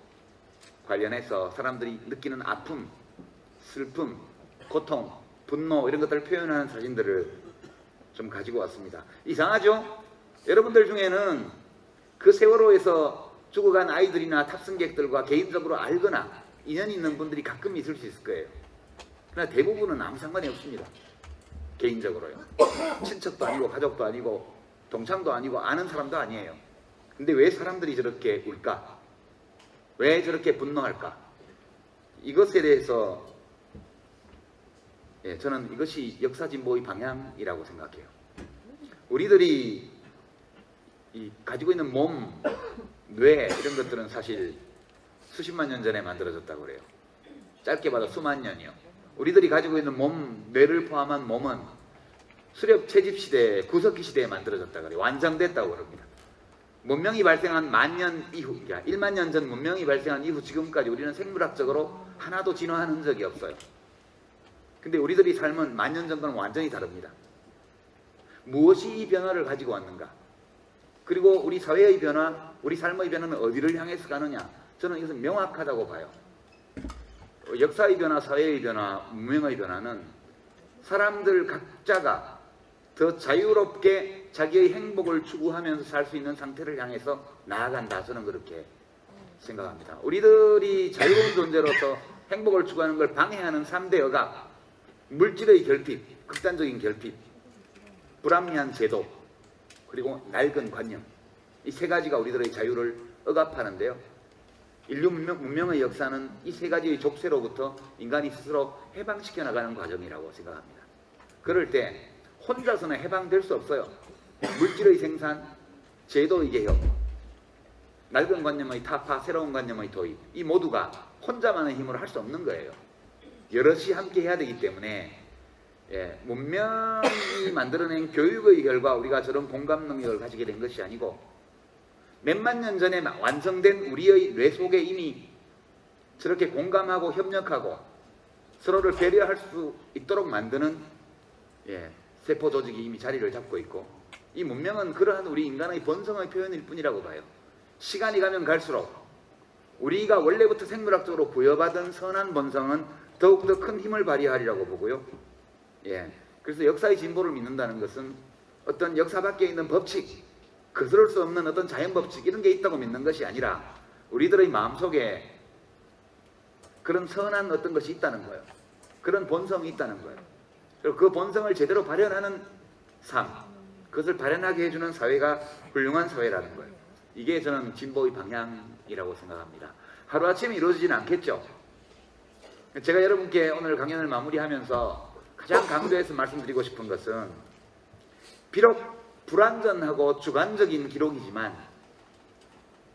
관련해서 사람들이 느끼는 아픔, 슬픔, 고통, 분노 이런 것들을 표현하는 사진들을 좀 가지고 왔습니다. 이상하죠? 여러분들 중에는 그 세월호에서 죽어간 아이들이나 탑승객들과 개인적으로 알거나 인연이 있는 분들이 가끔 있을 수 있을 거예요. 그러나 대부분은 아무 상관이 없습니다. 개인적으로요. 친척도 아니고 가족도 아니고 동창도 아니고 아는 사람도 아니에요. 근데 왜 사람들이 저렇게 울까? 왜 저렇게 분노할까? 이것에 대해서 저는 이것이 역사진보의 방향이라고 생각해요. 우리들이 가지고 있는 몸, 뇌 이런 것들은 사실 수십만 년 전에 만들어졌다고 그래요. 짧게 봐도 수만 년이요. 우리들이 가지고 있는 몸, 뇌를 포함한 몸은 수렵 채집시대, 구석기 시대에 만들어졌다고 그래요. 완성됐다고 그럽니다. 문명이 발생한 10,000년 이후, 1만 년 전 문명이 발생한 이후 지금까지 우리는 생물학적으로 하나도 진화한 흔적이 없어요. 근데 우리들이 삶은 10,000년 전과는 완전히 다릅니다. 무엇이 이 변화를 가지고 왔는가? 그리고 우리 사회의 변화, 우리 삶의 변화는 어디를 향해서 가느냐? 저는 이것은 명확하다고 봐요. 역사의 변화, 사회의 변화, 문명의 변화는 사람들 각자가 더 자유롭게 자기의 행복을 추구하면서 살 수 있는 상태를 향해서 나아간다. 저는 그렇게 생각합니다. 우리들이 자유로운 존재로서 행복을 추구하는 걸 방해하는 3대 억압, 물질의 결핍, 극단적인 결핍, 불합리한 제도, 그리고 낡은 관념, 이 세 가지가 우리들의 자유를 억압하는데요. 인류 문명의 역사는 이 세 가지의 족쇄로부터 인간이 스스로 해방시켜 나가는 과정이라고 생각합니다. 그럴 때 혼자서는 해방될 수 없어요. 물질의 생산, 제도의 개혁, 낡은 관념의 타파, 새로운 관념의 도입, 이 모두가 혼자만의 힘으로 할 수 없는 거예요. 여럿이 함께 해야 되기 때문에 문명이 만들어낸 교육의 결과 우리가 저런 공감 능력을 가지게 된 것이 아니고 몇만 년 전에 완성된 우리의 뇌 속에 이미 저렇게 공감하고 협력하고 서로를 배려할 수 있도록 만드는 세포 조직이 이미 자리를 잡고 있고, 이 문명은 그러한 우리 인간의 본성의 표현일 뿐이라고 봐요. 시간이 가면 갈수록 우리가 원래부터 생물학적으로 부여받은 선한 본성은 더욱더 큰 힘을 발휘하리라고 보고요. 그래서 역사의 진보를 믿는다는 것은 어떤 역사 밖에 있는 법칙, 거스를 수 없는 어떤 자연 법칙 이런 게 있다고 믿는 것이 아니라 우리들의 마음속에 그런 선한 어떤 것이 있다는 거예요. 그런 본성이 있다는 거예요. 그리고 그 본성을 제대로 발현하는 삶, 그것을 발현하게 해주는 사회가 훌륭한 사회라는 거예요. 이게 저는 진보의 방향이라고 생각합니다. 하루아침에 이루어지지는 않겠죠. 제가 여러분께 오늘 강연을 마무리하면서 가장 강조해서 말씀드리고 싶은 것은, 비록 불완전하고 주관적인 기록이지만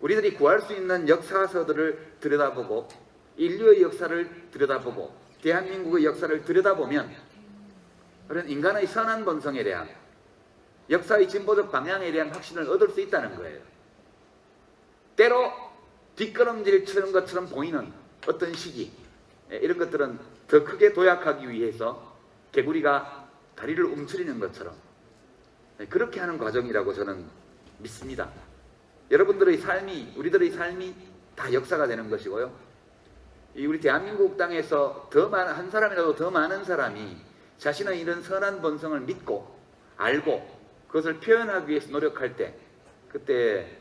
우리들이 구할 수 있는 역사서들을 들여다보고 인류의 역사를 들여다보고 대한민국의 역사를 들여다보면 그런 인간의 선한 본성에 대한, 역사의 진보적 방향에 대한 확신을 얻을 수 있다는 거예요. 때로 뒷걸음질 치는 것처럼 보이는 어떤 시기, 이런 것들은 더 크게 도약하기 위해서 개구리가 다리를 움츠리는 것처럼 그렇게 하는 과정이라고 저는 믿습니다. 여러분들의 삶이, 우리들의 삶이 다 역사가 되는 것이고요. 우리 대한민국 땅에서 한 사람이라도 더 많은 사람이 자신의 이런 선한 본성을 믿고 알고 그것을 표현하기 위해서 노력할 때, 그때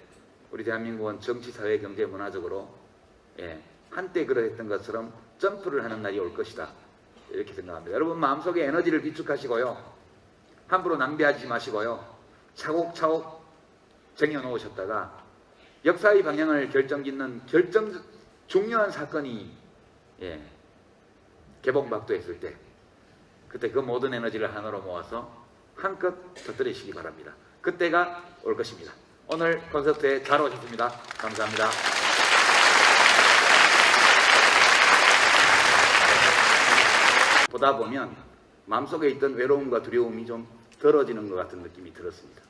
우리 대한민국은 정치, 사회, 경제, 문화적으로 한때 그러했던 것처럼 점프를 하는 날이 올 것이다, 이렇게 생각합니다. 여러분 마음속에 에너지를 비축하시고요, 함부로 낭비하지 마시고요, 차곡차곡 쟁여놓으셨다가 역사의 방향을 결정짓는 중요한 사건이 개봉박도했을 때, 그때 그 모든 에너지를 하나로 모아서 한껏 터뜨리시기 바랍니다. 그때가 올 것입니다. 오늘 콘서트에 잘 오셨습니다. 감사합니다. 보다 보면 마음속에 있던 외로움과 두려움이 좀 덜어지는 것 같은 느낌이 들었습니다.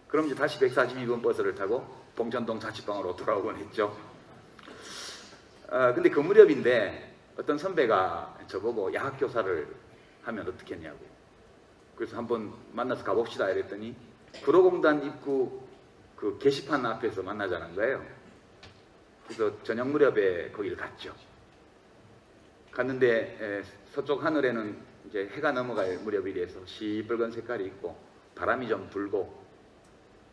그럼 이제 다시 142번 버스를 타고 봉천동 자취방으로 돌아오곤 했죠. 근데 그 무렵인데 어떤 선배가 저보고 야학교사를 하면 어떻겠냐고, 그래서 한번 만나서 가봅시다 이랬더니 구로공단 입구 그 게시판 앞에서 만나자는 거예요. 그래서 저녁 무렵에 거기를 갔죠. 갔는데 서쪽 하늘에는 이제 해가 넘어갈 무렵이라서 시뻘건 색깔이 있고 바람이 좀 불고,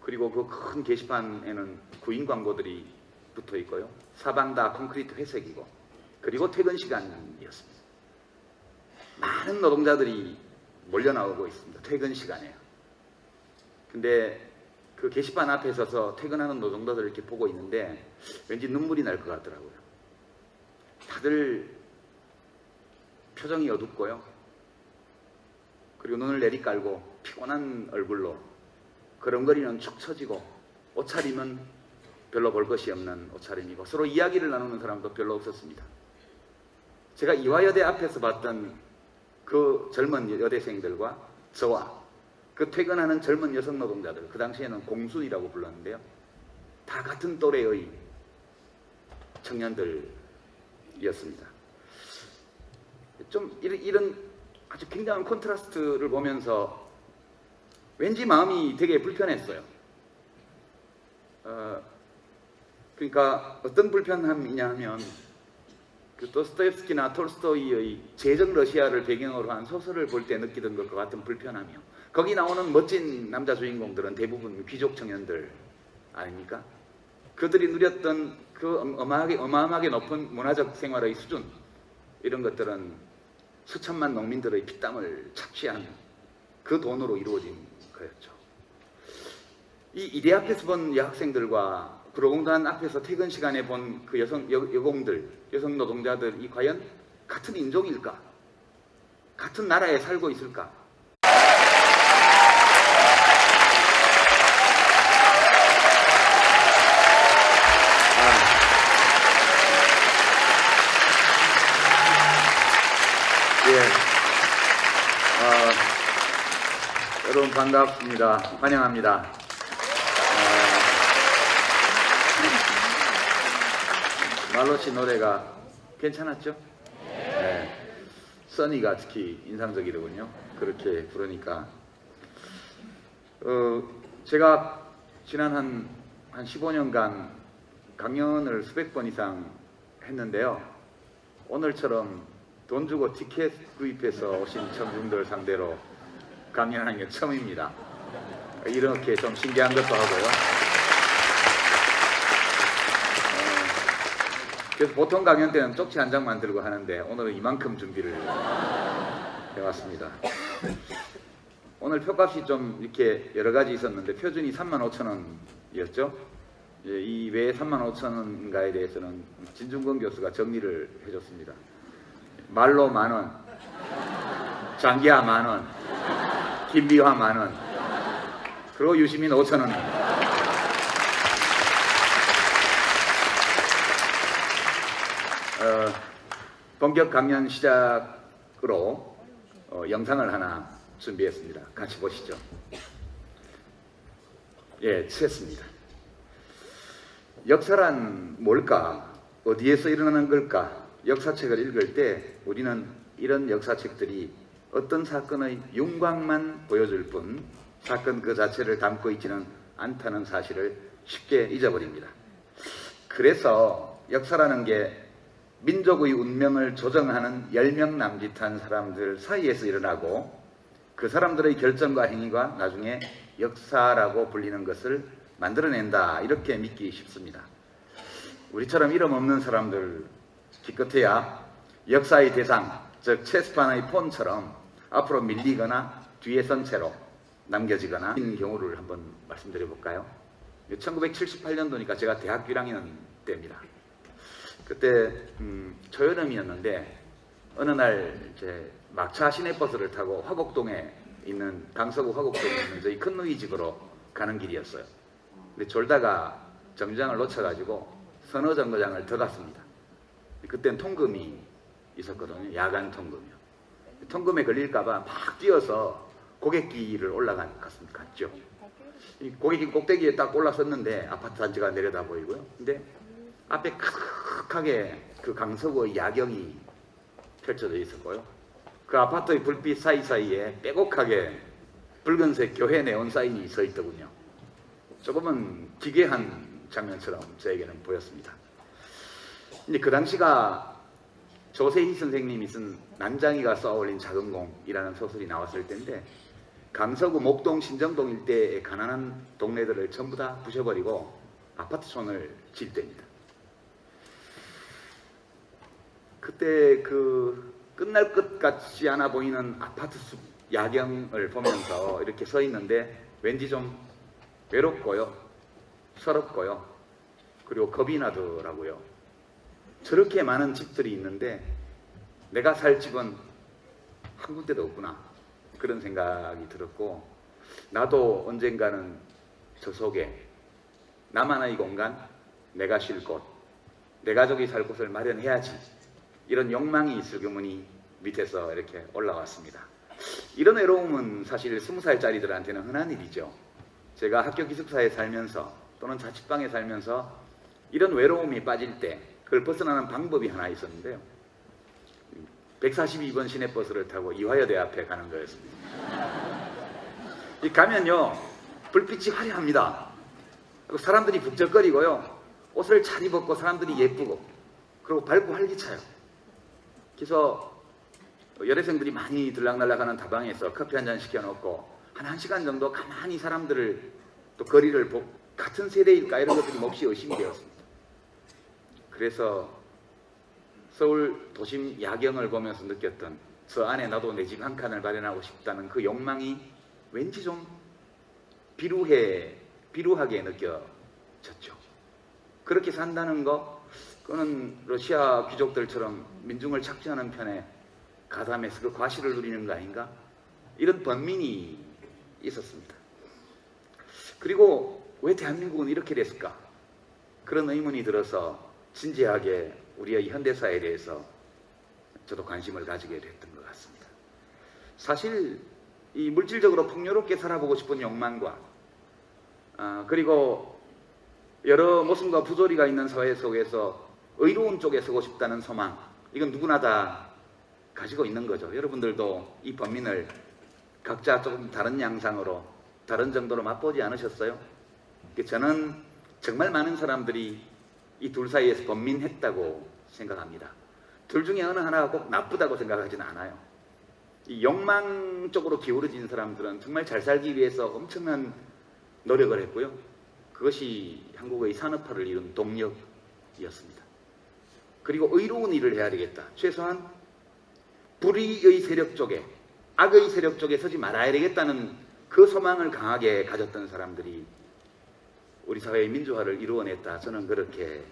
그리고 그 큰 게시판에는 구인 광고들이 붙어 있고요, 사방 다 콘크리트 회색이고, 그리고 퇴근 시간이었습니다. 많은 노동자들이 몰려 나오고 있습니다. 퇴근 시간에요. 근데 그 게시판 앞에 서서 퇴근하는 노동자들을 이렇게 보고 있는데 왠지 눈물이 날 것 같더라고요. 다들 표정이 어둡고요, 그리고 눈을 내리깔고 피곤한 얼굴로 걸음걸이는 축 처지고, 옷차림은 별로 볼 것이 없는 옷차림이고, 서로 이야기를 나누는 사람도 별로 없었습니다. 제가 이화여대 앞에서 봤던 그 젊은 여대생들과 저와 그 퇴근하는 젊은 여성 노동자들, 그 당시에는 공순이라고 불렀는데요, 다 같은 또래의 청년들이었습니다. 좀 이런 아주 굉장한 콘트라스트를 보면서 왠지 마음이 되게 불편했어요. 그러니까 어떤 불편함이냐 하면, 그 도스토옙스키나 톨스토이의 제정 러시아를 배경으로 한 소설을 볼 때 느끼던 것과 같은 불편함이요. 거기 나오는 멋진 남자 주인공들은 대부분 귀족 청년들 아닙니까? 그들이 누렸던 그 어마어마하게 높은 문화적 생활의 수준, 이런 것들은 수천만 농민들의 피땀을 착취한 그 돈으로 이루어진 거였죠. 이 이대 앞에서 본 여학생들과 구로공단 앞에서 퇴근 시간에 본 그 여공들, 여성 노동자들이 과연 같은 인종일까? 같은 나라에 살고 있을까? 여러분 반갑습니다. 환영합니다. 말로씨 노래가 괜찮았죠? 네. 써니가 특히 인상적이더군요. 그렇게 부르니까. 제가 지난 한 15년간 강연을 수백 번 이상 했는데요. 오늘처럼 돈 주고 티켓 구입해서 오신 청중들 상대로 강연하는 게 처음입니다. 이렇게 좀 신기한 것도 하고요. 그래서 보통 강연 때는 쪽지 한 장 만들고 하는데 오늘은 이만큼 준비를 해왔습니다. 오늘 표값이 좀 이렇게 여러 가지 있었는데 표준이 35,000원이었죠. 이 외에 35,000원인가에 대해서는 진중권 교수가 정리를 해줬습니다. 말로 10,000원, 장기하 10,000원, 김비화 10,000원, 그리고 유시민 5,000원. 본격 강연 시작으로 영상을 하나 준비했습니다. 같이 보시죠. 예, 치했습니다. 역사란 뭘까? 어디에서 일어나는 걸까? 역사책을 읽을 때 우리는 이런 역사책들이 어떤 사건의 윤곽만 보여줄 뿐 사건 그 자체를 담고 있지는 않다는 사실을 쉽게 잊어버립니다. 그래서 역사라는 게 민족의 운명을 조정하는 10명 남짓한 사람들 사이에서 일어나고 그 사람들의 결정과 행위가 나중에 역사라고 불리는 것을 만들어낸다, 이렇게 믿기 쉽습니다. 우리처럼 이름 없는 사람들 기껏해야 역사의 대상, 즉 체스판의 폰처럼 앞으로 밀리거나 뒤에 선 채로 남겨지거나 하는 경우를 한번 말씀드려 볼까요? 1978년도니까 제가 대학교 1학년 때입니다. 그때 초여름이었는데 어느 날 이제 막차 시내버스를 타고 화곡동에 있는 강서구 화곡동에 있는 저희 큰누이 집으로 가는 길이었어요. 근데 졸다가 정류장을 놓쳐가지고 선어 정거장을 더 갔습니다. 그때는 통금이 있었거든요. 야간 통금이요. 통금에 걸릴까봐 막 뛰어서 고객길을 올라갔죠. 고객길 꼭대기에 딱 올라섰는데 아파트 단지가 내려다 보이고요. 근데 앞에 크게 그 강서구의 야경이 펼쳐져 있었고요. 그 아파트의 불빛 사이사이에 빼곡하게 붉은색 교회 네온 사인이 서 있더군요. 조금은 기괴한 장면처럼 저에게는 보였습니다. 근데 그 당시가 조세희 선생님이 쓴 난장이가 쏘아올린 작은 공이라는 소설이 나왔을 때인데 강서구 목동 신정동 일대의 가난한 동네들을 전부 다 부셔버리고 아파트촌을 질 때입니다. 그때 그 끝날 것 같지 않아 보이는 아파트 숲 야경을 보면서 이렇게 서 있는데 왠지 좀 외롭고요, 서럽고요, 그리고 겁이 나더라고요. 저렇게 많은 집들이 있는데 내가 살 집은 한 군데도 없구나, 그런 생각이 들었고, 나도 언젠가는 저 속에 나만의 공간, 내가 쉴 곳, 내 가족이 살 곳을 마련해야지, 이런 욕망이 있을 경우니 밑에서 이렇게 올라왔습니다. 이런 외로움은 사실 20살짜리들한테는 흔한 일이죠. 제가 학교 기숙사에 살면서 또는 자취방에 살면서 이런 외로움이 빠질 때 그걸 벗어나는 방법이 하나 있었는데요. 142번 시내버스를 타고 이화여대 앞에 가는 거였습니다. 이 가면요, 불빛이 화려합니다. 그리고 사람들이 북적거리고요, 옷을 잘 입었고 사람들이 예쁘고, 그리고 밝고 활기차요. 그래서 여대생들이 많이 들락날락하는 다방에서 커피 한 잔 시켜놓고 한 1시간 정도 가만히 사람들을, 또 거리를 보고 같은 세대일까, 이런 것들이 몹시 의심이 되었습니다. 그래서 서울 도심 야경을 보면서 느꼈던 저 안에 나도 내 집 한 칸을 마련하고 싶다는 그 욕망이 왠지 좀 비루하게 느껴졌죠. 그렇게 산다는 거, 그거는 러시아 귀족들처럼 민중을 착취하는 편에 가담해서 그 과실을 누리는 거 아닌가? 이런 번민이 있었습니다. 그리고 왜 대한민국은 이렇게 됐을까? 그런 의문이 들어서 진지하게 우리의 현대사에 대해서 저도 관심을 가지게 됐던 것 같습니다. 사실 이 물질적으로 풍요롭게 살아보고 싶은 욕망과 그리고 여러 모순과 부조리가 있는 사회 속에서 의로운 쪽에 서고 싶다는 소망, 이건 누구나 다 가지고 있는 거죠. 여러분들도 이 번민을 각자 조금 다른 양상으로, 다른 정도로 맛보지 않으셨어요? 저는 정말 많은 사람들이 이 둘 사이에서 번민했다고 생각합니다. 둘 중에 어느 하나가 꼭 나쁘다고 생각하지는 않아요. 이 욕망 쪽으로 기울어진 사람들은 정말 잘 살기 위해서 엄청난 노력을 했고요. 그것이 한국의 산업화를 이룬 동력이었습니다. 그리고 의로운 일을 해야 되겠다. 최소한 불의의 세력 쪽에, 악의 세력 쪽에 서지 말아야 되겠다는 그 소망을 강하게 가졌던 사람들이 우리 사회의 민주화를 이루어냈다. 저는 그렇게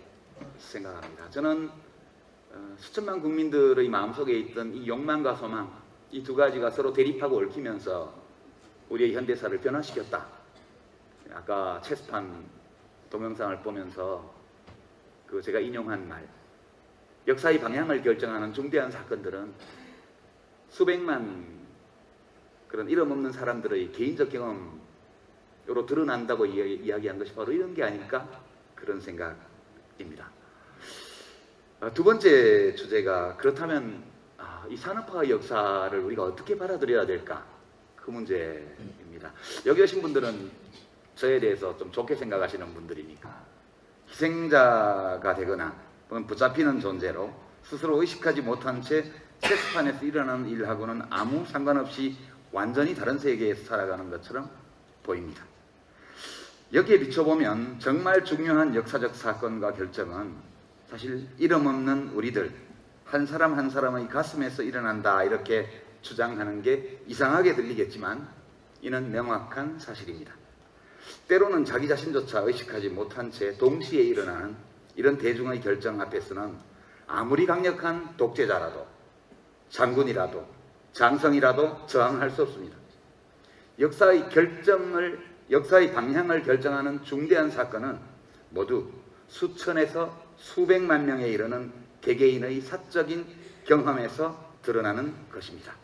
생각합니다. 저는 수천만 국민들의 마음속에 있던 이 욕망과 소망, 이 두 가지가 서로 대립하고 얽히면서 우리의 현대사를 변화시켰다. 아까 체스판 동영상을 보면서 제가 인용한 말, 역사의 방향을 결정하는 중대한 사건들은 수백만 그런 이름 없는 사람들의 개인적 경험으로 드러난다고 이야기한 것이 바로 이런 게 아닐까? 그런 생각입니다. 두 번째 주제가, 그렇다면 이 산업화의 역사를 우리가 어떻게 받아들여야 될까? 그 문제입니다. 여기 오신 분들은 저에 대해서 좀 좋게 생각하시는 분들이니까 희생자가 되거나 혹은 붙잡히는 존재로 스스로 의식하지 못한 채 체스판에서 일어나는 일하고는 아무 상관없이 완전히 다른 세계에서 살아가는 것처럼 보입니다. 여기에 비춰보면 정말 중요한 역사적 사건과 결정은 사실 이름 없는 우리들 한 사람 한 사람의 가슴에서 일어난다, 이렇게 주장하는 게 이상하게 들리겠지만 이는 명확한 사실입니다. 때로는 자기 자신조차 의식하지 못한 채 동시에 일어나는 이런 대중의 결정 앞에서는 아무리 강력한 독재자라도, 장군이라도, 장성이라도 저항할 수 없습니다. 역사의 방향을 결정하는 중대한 사건은 모두 수천에서 수백만 명에 이르는 개개인의 사적인 경험에서 드러나는 것입니다.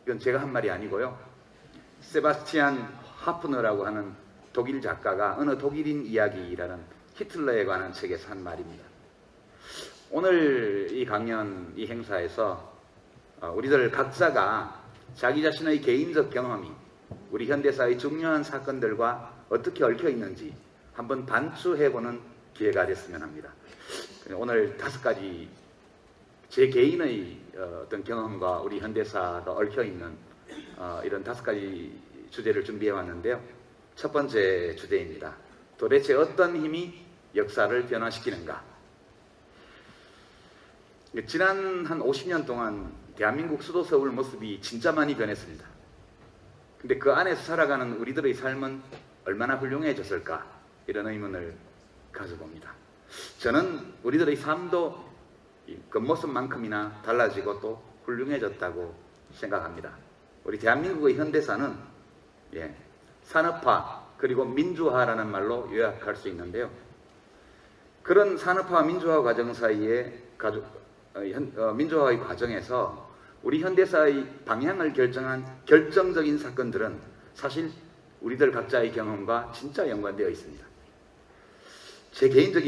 이건 제가 한 말이 아니고요. 세바스티안 하프너라고 하는 독일 작가가 어느 독일인 이야기라는 히틀러에 관한 책에서 한 말입니다. 오늘 이 강연, 이 행사에서 우리들 각자가 자기 자신의 개인적 경험이 우리 현대사의 중요한 사건들과 어떻게 얽혀 있는지 한번 반추해보는 기회가 됐으면 합니다. 오늘 5가지 제 개인의 어떤 경험과 우리 현대사가 얽혀있는 이런 5가지 주제를 준비해 왔는데요. 첫 번째 주제입니다. 도대체 어떤 힘이 역사를 변화시키는가? 지난 한 50년 동안 대한민국 수도 서울 모습이 진짜 많이 변했습니다. 근데 그 안에서 살아가는 우리들의 삶은 얼마나 훌륭해졌을까? 이런 의문을 가져봅니다. 저는 우리들의 삶도 겉모습만큼이나 달라지고 또 훌륭해졌다고 생각합니다. 우리 대한민국의 현대사는 산업화 그리고 민주화라는 말로 요약할 수 있는데요. 그런 산업화와 민주화 과정 사이에 민주화의 과정에서 우리 현대사의 방향을 결정한 결정적인 사건들은 사실 우리들 각자의 경험과 진짜 연관되어 있습니다. 제 개인적인